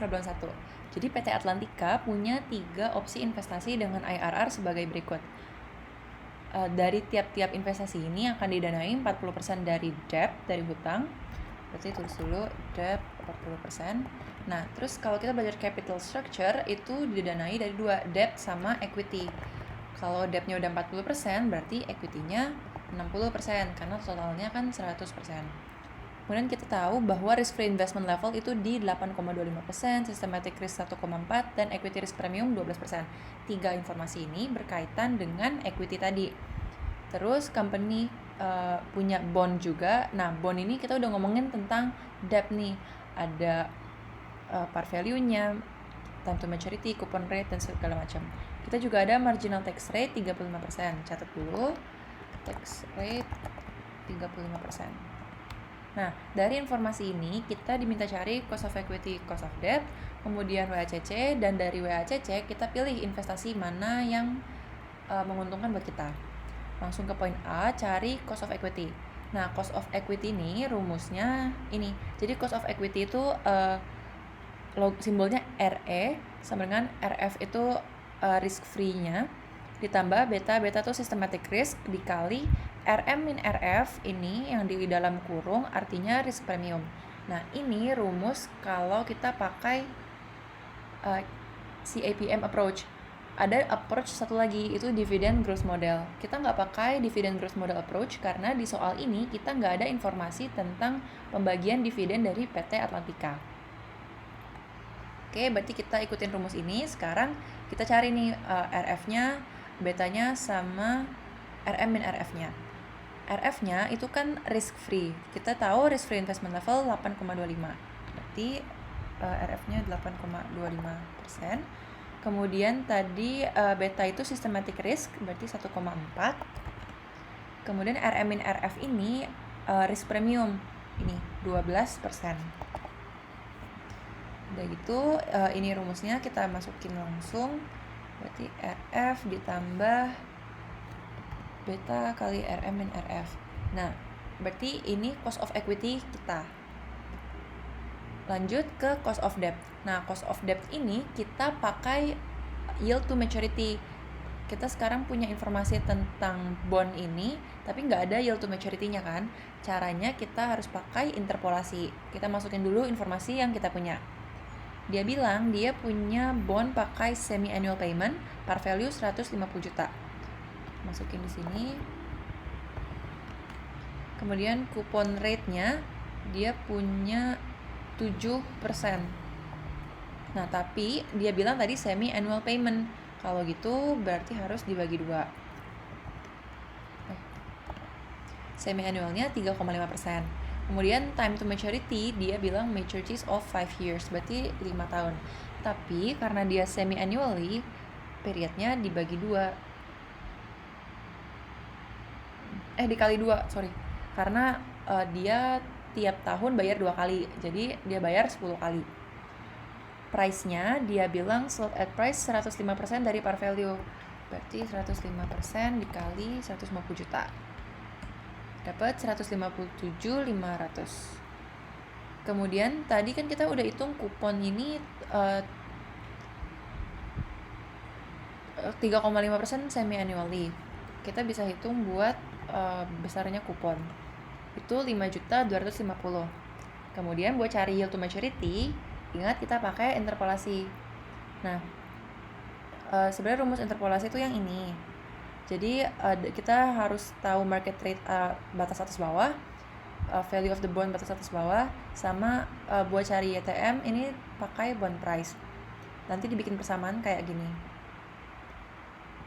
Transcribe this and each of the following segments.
Problem 1. Jadi PT Atlantika punya 3 opsi investasi dengan IRR sebagai berikut. Dari tiap-tiap investasi ini akan didanai 40% dari debt, dari hutang. Berarti tulis dulu debt 40%. Nah, terus kalau kita belajar capital structure itu didanai dari 2, debt sama equity. Kalau debt-nya udah 40%, berarti equity-nya 60% karena totalnya kan 100%. Kemudian kita tahu bahwa risk free investment level itu di 8,25%, systematic risk 1,4%, dan equity risk premium 12%. 3 informasi ini berkaitan dengan equity tadi. Terus company punya bond juga. Nah, bond ini kita udah ngomongin tentang debt nih. Ada par value-nya, time to maturity, coupon rate, dan segala macam. Kita juga ada marginal tax rate 35%. Catat dulu. Tax rate 35%. Nah, dari informasi ini kita diminta cari cost of equity, cost of debt, kemudian WACC, dan dari WACC kita pilih investasi mana yang menguntungkan buat kita. Langsung ke poin A, cari cost of equity. Nah, cost of equity ini rumusnya ini. Jadi cost of equity itu simbolnya RE sama dengan RF itu risk free-nya ditambah beta itu systematic risk dikali RM min RF ini yang di dalam kurung artinya risk premium. Nah, ini rumus kalau kita pakai CAPM approach. Ada approach satu lagi, itu dividend growth model. Kita nggak pakai dividend growth model approach karena di soal ini kita nggak ada informasi tentang pembagian dividen dari PT Atlantika. Oke, berarti kita ikutin rumus ini. Sekarang kita cari nih RF-nya, betanya sama RM min RF-nya. RF-nya itu kan risk free. Kita tahu risk free investment level 8,25. Berarti RF-nya 8,25%. Kemudian tadi beta itu systematic risk, berarti 1,4. Kemudian RM min RF ini risk premium, ini 12%. Udah gitu, ini rumusnya kita masukin langsung. Berarti RF ditambah beta kali RM min RF. Nah, berarti ini cost of equity kita. Lanjut ke cost of debt. Nah, cost of debt ini kita pakai yield to maturity. Kita sekarang punya informasi tentang bond ini, tapi nggak ada yield to maturity-nya kan. Caranya kita harus pakai interpolasi. Kita masukin dulu informasi yang kita punya. Dia bilang dia punya bond pakai semi-annual payment, par value 150 juta. Masukin di sini. Kemudian coupon rate-nya dia punya 7%. Nah, tapi dia bilang tadi semi-annual payment. Kalau gitu berarti harus dibagi 2. Semi-annualnya 3,5%. Kemudian time to maturity, dia bilang maturities of 5 years, berarti 5 tahun. Tapi karena dia semi-annually, periodnya dibagi 2. Dikali 2, sorry. Karena dia tiap tahun bayar 2 kali, jadi dia bayar 10 kali. Price-nya dia bilang sold at price 105% dari par value. Berarti 105% dikali 150 juta. Dapat 157.500. Kemudian tadi kan kita udah hitung kupon ini 3,5% semi annually. Kita bisa hitung buat besarnya kupon. Itu 5.250. Kemudian buat cari yield to maturity, ingat kita pakai interpolasi. Nah, sebenarnya rumus interpolasi itu yang ini. Jadi kita harus tahu market rate batas atas bawah, value of the bond batas atas bawah, sama buat cari YTM ini pakai bond price. Nanti dibikin persamaan kayak gini.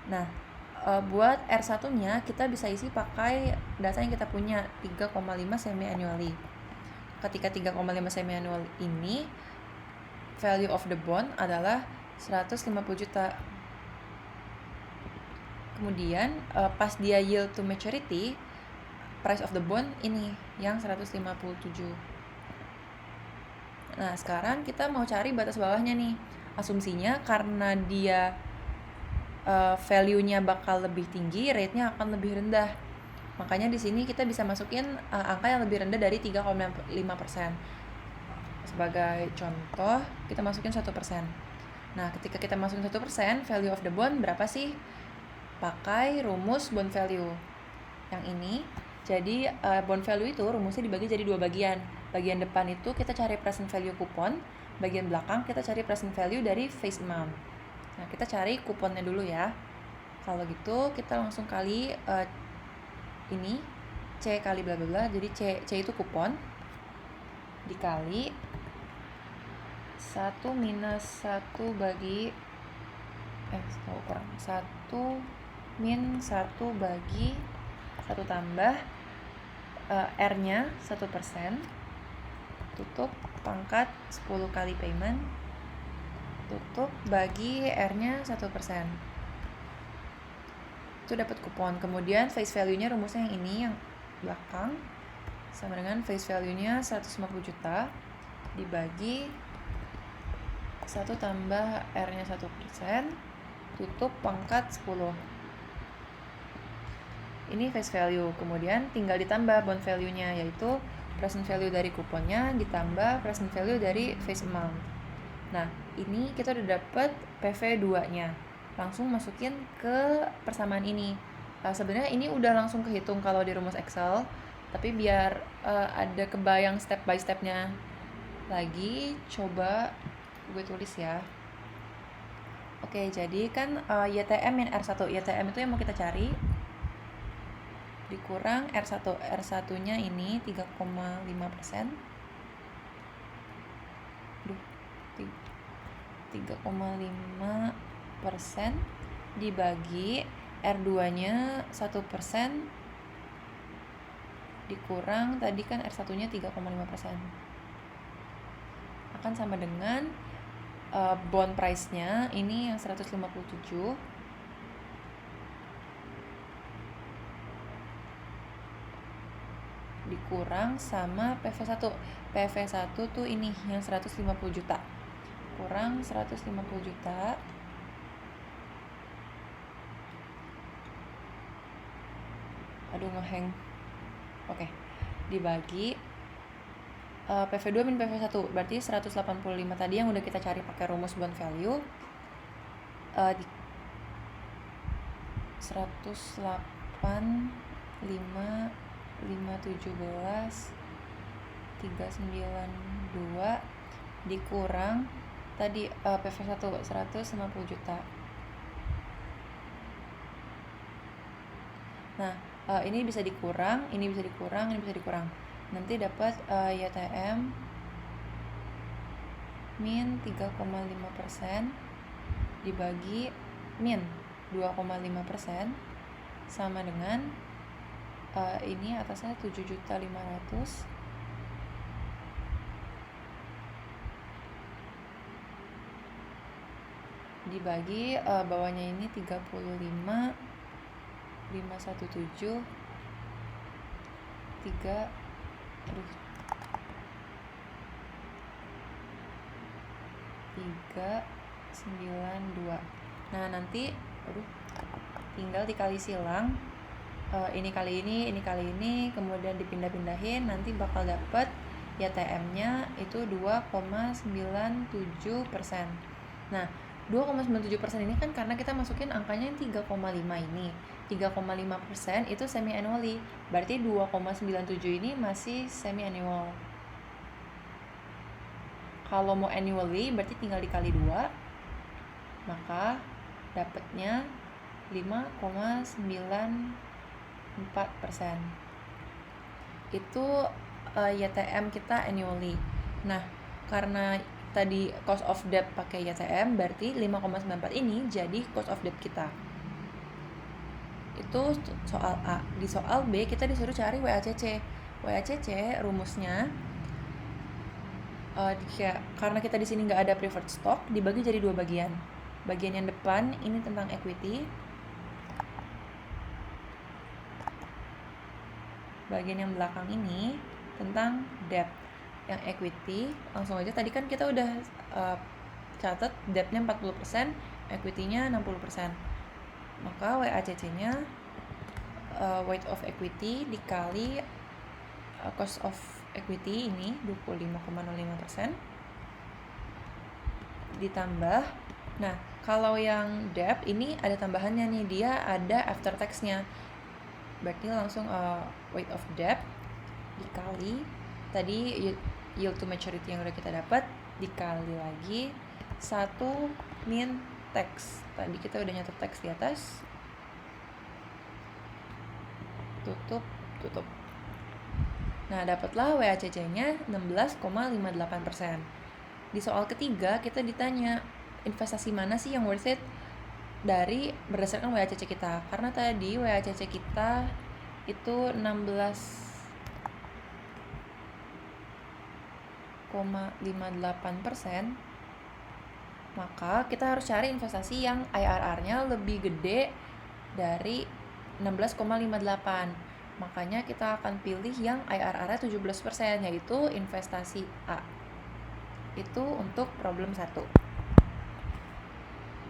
Nah, buat R1-nya kita bisa isi pakai data yang kita punya 3,5 semi annually. Ketika 3,5 semi annual ini value of the bond adalah 150 juta. Kemudian pas dia yield to maturity, price of the bond ini yang 157. Nah, sekarang kita mau cari batas bawahnya nih. Asumsinya karena dia value-nya bakal lebih tinggi, rate-nya akan lebih rendah. Makanya di sini kita bisa masukin angka yang lebih rendah dari 3,5%. Sebagai contoh, kita masukin 1%. Nah, ketika kita masukin 1%, value of the bond berapa sih? Pakai rumus bond value yang ini. Jadi bond value itu rumusnya dibagi jadi 2 bagian. Bagian depan itu kita cari present value kupon, bagian belakang kita cari present value dari face amount. Nah, kita cari kuponnya dulu ya. Kalau gitu kita langsung kali ini C kali bla bla bla. Jadi C itu kupon dikali 1 minus 1 bagi 1 min 1 bagi 1 tambah R-nya 1%, tutup pangkat 10 kali payment, tutup bagi R-nya 1%. Itu dapat kupon. Kemudian face value-nya rumusnya yang ini, yang belakang, sama dengan face value-nya 150 juta dibagi 1 tambah R-nya 1%, tutup pangkat 10. Ini face value. Kemudian tinggal ditambah bond value-nya, yaitu present value dari kuponnya ditambah present value dari face amount. Nah, ini kita udah dapet PV2-nya. Langsung masukin ke persamaan ini. Sebenarnya ini udah langsung kehitung kalau di rumus Excel, tapi biar ada kebayang step by step-nya lagi, coba gue tulis ya. Oke, jadi kan YTM min R1. YTM itu yang mau kita cari dikurang R1. R1-nya ini 3,5%. 3,5% dibagi R2-nya 1% dikurang tadi kan R1-nya 3,5%. Akan sama dengan bond price-nya ini yang 157 dikurang sama PV1. PV1 tuh ini yang 150 juta. Kurang 150 juta aduh ngehang. Oke. Dibagi PV2 min PV1 berarti 185 tadi yang udah kita cari pakai rumus bond value. 108,517,392 dikurang tadi PV1 150 juta. Nah, ini bisa dikurang, ini bisa dikurang, ini bisa dikurang. Nanti dapat YTM min 3,5% dibagi min 2,5% sama dengan ini atasnya 7.500 dibagi bawahnya ini 35,517 392. Nah, nanti tinggal dikali silang ini kali ini, kemudian dipindah-pindahin, nanti bakal dapet YTM-nya itu 2,97%. Nah, 2,97% ini kan karena kita masukin angkanya yang 3,5 ini. 3,5% itu semi annually. Berarti 2,97 ini masih semi annual. Kalau mau annually berarti tinggal dikali 2. Maka dapatnya 5,94%. Itu YTM kita annually. Nah, karena tadi cost of debt pakai YTM berarti 5,94 ini jadi cost of debt kita. Itu soal A. Di soal B kita disuruh cari WACC. WACC rumusnya karena kita di sini nggak ada preferred stock, dibagi jadi 2 bagian. Bagian yang depan ini tentang equity, bagian yang belakang ini tentang debt. Yang equity langsung aja, tadi kan kita udah catat debt-nya 40%, equity-nya 60%. Maka WACC-nya weight of equity dikali cost of equity ini 25,05% ditambah. Nah, kalau yang debt ini ada tambahannya nih, dia ada after tax-nya. Berarti langsung weight of debt dikali tadi yield to maturity yang udah kita dapat dikali lagi 1 min tax. Tadi kita udah nyatet tax di atas. Tutup. Nah, dapatlah WACC-nya 16,58%. Di soal ketiga kita ditanya investasi mana sih yang worth it dari berdasarkan WACC kita. Karena tadi WACC kita itu 16,58%, maka kita harus cari investasi yang IRR-nya lebih gede dari 16,58. Makanya kita akan pilih yang IRR-nya 17%, yaitu investasi A. Itu untuk problem 1.